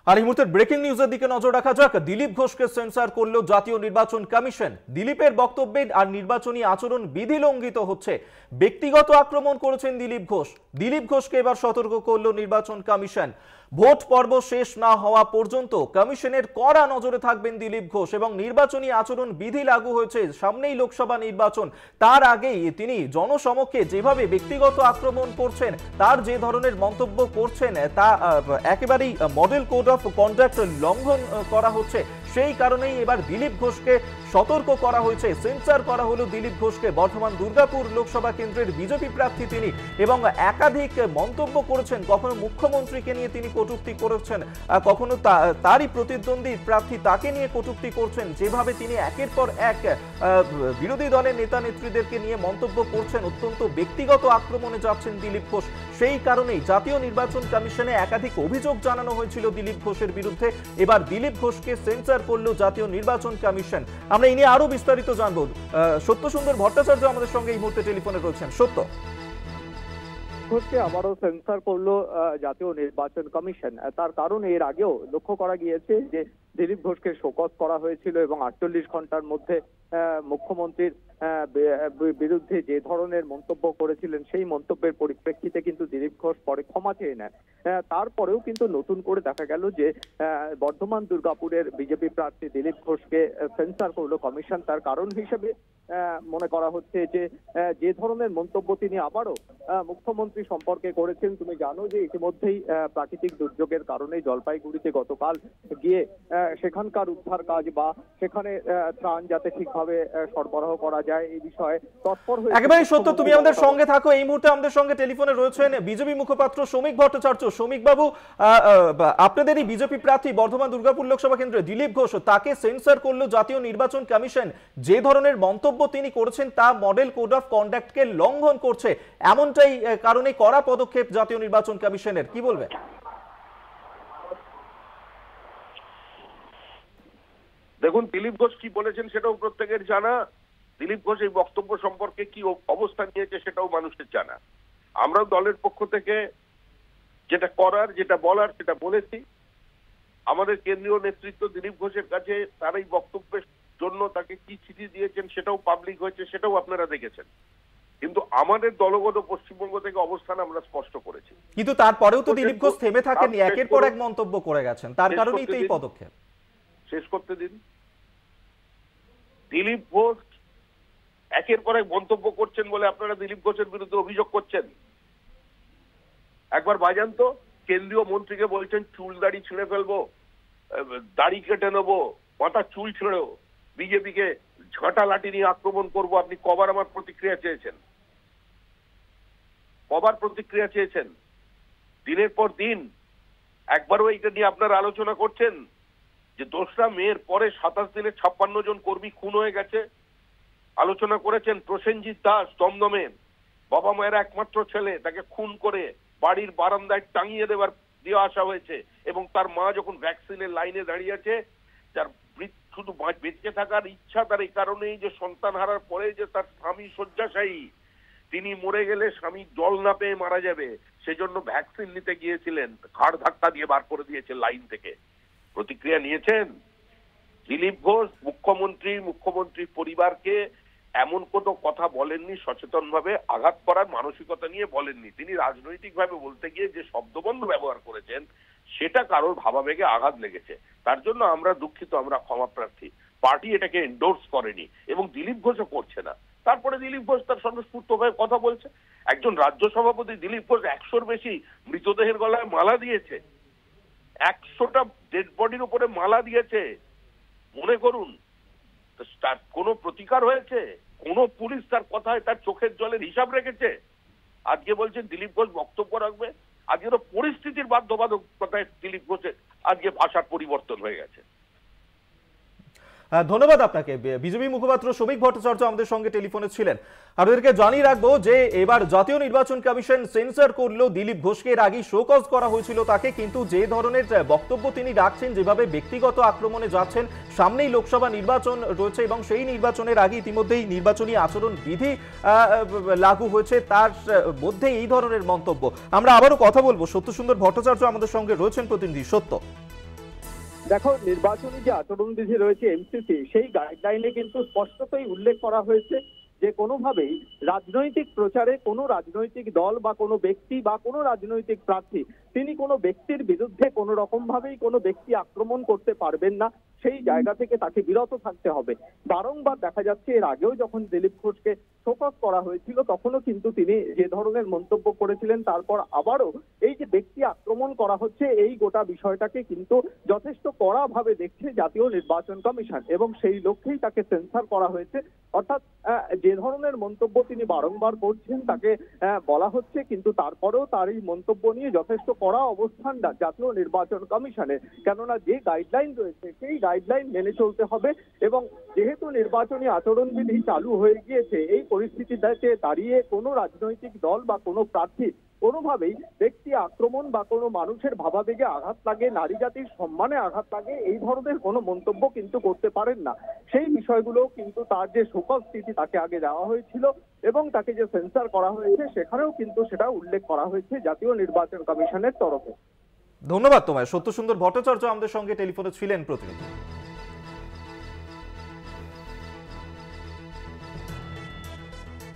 আর এই মুহূর্তে ব্রেকিং নিউজের দিকে নজর রাখা যাক। দিলীপ ঘোষকে সেন্সর করল জাতীয় নির্বাচন কমিশন। দিলীপের বক্তব্যে আর নির্বাচনী আচরণ বিধি লঙ্ঘিত হচ্ছে, ব্যক্তিগত আক্রমণ করেছেন দিলীপ ঘোষ। দিলীপ ঘোষকে এবার সতর্ক করল নির্বাচন কমিশন। ভোট পর্ব শেষ না হওয়া পর্যন্ত কমিশনের কড়া নজরে থাকবেন দিলীপ ঘোষ এবং নির্বাচনী আচরণ বিধি লাগু হয়েছে। সামনেই লোকসভা নির্বাচন, তার আগেই তিনি জনসমক্ষে যেভাবে ব্যক্তিগত আক্রমণ করছেন, তার যে ধরনের মন্তব্য করছেন, তা একেবারেই মডেল কোড অফ কন্ডাক্ট লঙ্ঘন করা হচ্ছে। সেই কারণেই এবার দিলীপ ঘোষকে সতর্ক করা হয়েছে, সেন্সর করা হলো দিলীপ ঘোষকে। বর্ধমান দুর্গাপুর লোকসভা কেন্দ্রের বিজেপি প্রার্থী তিনি, এবং একাধিক মন্তব্য করেছেন। কখনো মুখ্যমন্ত্রীকে নিয়ে তিনি কটূক্তি করেছেন, কখনো তারই প্রতিদ্বন্দ্বী প্রার্থী তাকে নিয়ে কটূক্তি করছেন। যেভাবে তিনি একের পর এক বিরোধী দলের নেতা নেত্রীদেরকে নিয়ে মন্তব্য করছেন, অত্যন্ত ব্যক্তিগত আক্রমণে যাচ্ছেন দিলীপ ঘোষ। সেই কারণেই জাতীয় নির্বাচন কমিশনে একাধিক অভিযোগ জানানো হয়েছিল দিলীপ ঘোষের বিরুদ্ধে। এবার দিলীপ ঘোষকে সেন্সর করলো জাতীয় নির্বাচন কমিশন। আমরা এই নিয়ে আরো বিস্তারিত জানবো। সত্য সুন্দর ভট্টাচার্য আমাদের সঙ্গে এই মুহূর্তে টেলিফোনে রয়েছেন। সত্য, ঘোষকে আবারও সেন্সর করলো জাতীয় নির্বাচন কমিশন। তার কারণ এর আগেও লক্ষ্য করা গিয়েছে যে দিলীপ ঘোষকে শোকজ করা হয়েছিল এবং 48 ঘন্টার মধ্যে মুখ্যমন্ত্রীর বিরুদ্ধে যে ধরনের মন্তব্য করেছিলেন, সেই মন্তব্যের পরিপ্রেক্ষিতে কিন্তু দিলীপ ঘোষ পরে ক্ষমা চেয়ে নেন। তারপরেও কিন্তু নতুন করে দেখা গেল যে বর্ধমান দুর্গাপুরের বিজেপি প্রার্থী দিলীপ ঘোষকে সেন্সর করলো কমিশন। তার কারণ হিসেবে মনে করা হচ্ছে যে যে ধরনের মন্তব্য তিনি আবারও মুখ্যমন্ত্রী সম্পর্কে করেছেন। তুমি জানো যে ইতিমধ্যেই প্রাকৃতিক দুর্যোগের কারণে জলপাইগুড়িতে গতকাল গিয়ে সেখানকার উদ্ধার কাজ বা সেখানে ত্রাণ যাতে ঠিকভাবে সরবরাহ করা যায় এই বিষয়ে তৎপর হয়ে। একেবারে সত্য, তুমি আমাদের সঙ্গে থাকো। এই মুহূর্তে আমাদের সঙ্গে টেলিফোনে রয়েছেন বিজেপি মুখপাত্র শ্রমিক ভট্টাচার্য। শ্রমিক বাবু, আপনাদেরই বিজেপি প্রার্থী বর্ধমান দুর্গাপুর লোকসভা কেন্দ্রে দিলীপ ঘোষ, তাকে সেন্সর করলো জাতীয় নির্বাচন কমিশন। যে ধরনের মন্তব্য তিনি করেছেন তা মডেল কোড অফ কন্ডাক্টকে লঙ্ঘন করছে, এমনটাই কারণে কড়া পদক্ষেপ জাতীয় নির্বাচন কমিশনের। কি বলবেন? দেখুন, দিলীপ ঘোষ কি বলেছেন সেটাও প্রত্যেকের জানা। দিলীপ ঘোষ এই বক্তব্য সম্পর্কে কি অবস্থান নিয়েছে সেটাও মানুষের জানা। আমরাও দলের পক্ষ থেকে যেটা করার, যেটা বলার, সেটা বলেছি। আমাদের কেন্দ্রীয় নেতৃত্ব দিলীপ ঘোষের কাছে তার এই বক্তব্যের জন্য তাকে কি চিঠি দিয়েছেন সেটাও পাবলিক হয়েছে, সেটাও আপনারা দেখেছেন। কিন্তু আমাদের দলগত পশ্চিমবঙ্গ থেকে অবস্থান আমরা স্পষ্ট করেছি। কিন্তু তারপরেও তো দিলীপ ঘোষ থেমে থাকেন, একের পর এক মন্তব্য করে গেছেন। তার কারণেই তো এই পদক্ষেপ। শেষ করতে দিন। দিলীপ ঘোষ একের পর এক মন্তব্য করছেন বলে আপনারা দিলীপ ঘোষের বিরুদ্ধে অভিযোগ করছেন। একবার বাজান তো, কেন্দ্রীয় মন্ত্রীকে বলছেন চুল দাড়ি ছিঁড়ে ফেলবো, দাড়ি কেটে নেবো, মাথার চুল ছেড়েও বিজেপিকে ঝাঁটা লাঠি নিয়ে আক্রমণ করবো। আপনি কবার আমার প্রতিক্রিয়া চেয়েছেন? কবার প্রতিক্রিয়া চেয়েছেন? দিনের পর দিন একবারও এইটা নিয়ে আপনারা আলোচনা করছেন যে 2রা মের পরে 27 দিনে 56 জন কর্মী খুন হয়ে গেছে? আলোচনা করেছেন প্রসেনজিৎ দাস দমদমের বাবা মায়ের একমাত্র ছেলে, তাকে খুন করে বাড়ির বারান্দায় টাঙিয়ে দিয়ে আসা হয়েছে, এবং তার মা যখন ভ্যাকসিনের লাইনে দাঁড়িয়ে আছে, যার শুধু বেঁচে থাকার ইচ্ছা তার এই কারণেই যে সন্তান হারার পরে যে তার স্বামী শয্যাশায়ী, তিনি মরে গেলে স্বামী জল না পেয়ে মারা যাবে, সেজন্য ভ্যাকসিন নিতে গিয়েছিলেন, ঘাড় ধাক্কা দিয়ে বার করে দিয়েছে লাইন থেকে। প্রতিক্রিয়া নিয়েছেন? দিলীপ ঘোষ মুখ্যমন্ত্রী পরিবারকে এমন কোনো কথা বলেননি, সচেতনভাবে আঘাত করার মানসিকতা নিয়ে বলেননি। তিনি রাজনৈতিকভাবে বলতে গিয়ে যে শব্দবন্ধ ব্যবহার করেছেন, সেটা কারোর ভাবাবেগে আঘাত লেগেছে। তার জন্য আমরা দুঃখিত, আমরা ক্ষমা প্রার্থী। পার্টি এটাকে এন্ডোর্স করেনি এবং দিলীপ ঘোষও করছে না। তারপরে দিলীপ ঘোষ তার স্বতঃস্ফূর্তভাবে কথা বলছে। একজন রাজ্য সভাপতি দিলীপ ঘোষ 100-র বেশি মৃতদেহের গলায় মালা দিয়েছে, 100টা ডেড বডির উপরে মালা দিয়েছে। মনে করুন, তার কোনো প্রতিকার হয়েছে? কোন পুলিশ তার কথায় তার চোখের জলের হিসাব রেখেছে? আজকে বলছেন দিলীপ ঘোষ বক্তব্য রাখবে। আজকের পরিস্থিতির বাধ্যবাধকতায় দিলীপ ঘোষের আজকে ভাষার পরিবর্তন হয়ে গেছে। ধন্যবাদ আপনাকে। বিজেপি মুখপাত্র শ্রমিক ভট্টাচার্য আমাদের সঙ্গে টেলিফোনে ছিলেন। আপনাদেরকে জানিয়ে রাখবো যে এবার জাতীয় নির্বাচন কমিশন সেন্সর করলো দিলীপ ঘোষকে। এর আগেই শোকজ করা হয়েছিল তাকে, কিন্তু যে ধরনের বক্তব্য তিনি রাখছেন, যেভাবে ব্যক্তিগত আক্রমণে যাচ্ছেন, সামনেই লোকসভা নির্বাচন রয়েছে এবং সেই নির্বাচনের আগে ইতিমধ্যেই নির্বাচনী আচরণ বিধি লাগু হয়েছে, তার মধ্যে এই ধরনের মন্তব্য। আমরা আবারও কথা বলবো। সত্য সুন্দর ভট্টাচার্য আমাদের সঙ্গে রয়েছেন, প্রতিনিধি সত্য। দেখো, নির্বাচনী যে আচরণবিধি রয়েছে এমসিসি, সেই গাইডলাইনে কিন্তু স্পষ্টতই উল্লেখ করা হয়েছে যে কোনোভাবেই রাজনৈতিক প্রচারে কোনো রাজনৈতিক দল বা কোনো ব্যক্তি বা কোনো রাজনৈতিক প্রার্থী তিনি কোনো ব্যক্তির বিরুদ্ধে কোনো রকম ভাবেই কোনো ব্যক্তি আক্রমণ করতে পারবেন না, সেই জায়গা থেকে তাকে বিরত থাকতে হবে। বারংবার দেখা যাচ্ছে এর আগেও যখন দিলীপ ঘোষকে শোকজ করা হয়েছিল তখনও কিন্তু তিনি যে ধরনের মন্তব্য করেছিলেন, তারপর আবারও এই যে ব্যক্তি আক্রমণ করা হচ্ছে এই গোটা বিষয়টাকে কিন্তু যথেষ্ট কড়াভাবে দেখছে জাতীয় নির্বাচন কমিশন এবং সেই লক্ষ্যেই তাকে সেন্সর করা হয়েছে। অর্থাৎ যে ধরনের মন্তব্য তিনি বারংবার করছেন তাকে বলা হচ্ছে, কিন্তু তারপরেও তার এই মন্তব্য নিয়ে যথেষ্ট কড়া অবস্থান জাতীয় নির্বাচন কমিশনের, কেননা যে গাইডলাইন রয়েছে সেই গাইডলাইন মেনে চলতে হবে। এবং যেহেতু নির্বাচনী আচরণবিধি চালু হয়ে গিয়েছে, এই পরিস্থিতিতে দাঁড়িয়ে কোনো রাজনৈতিক দল বা কোনো প্রার্থী কোনোভাবেই ব্যক্তি আক্রমণ বা কোনো মানুষের ভাবাবেগে আঘাত লাগে, নারী জাতির সম্মানে আঘাত লাগে, এই ধরনের কোনো মন্তব্য কিন্তু করতে পারেন না। সেই বিষয়গুলো কিন্তু তার যে শোকজ স্থিতি তাকে আগে দেওয়া হয়েছিল এবং তাকে যে সেন্সর করা হয়েছে সেখানেও কিন্তু সেটা উল্লেখ করা হয়েছে জাতীয় নির্বাচন কমিশনের তরফে। ধন্যবাদ তোমায়। সত্যসুন্দর ভট্টাচার্য আমাদের সঙ্গে টেলিফোনে ছিলেন প্রতিনিধি।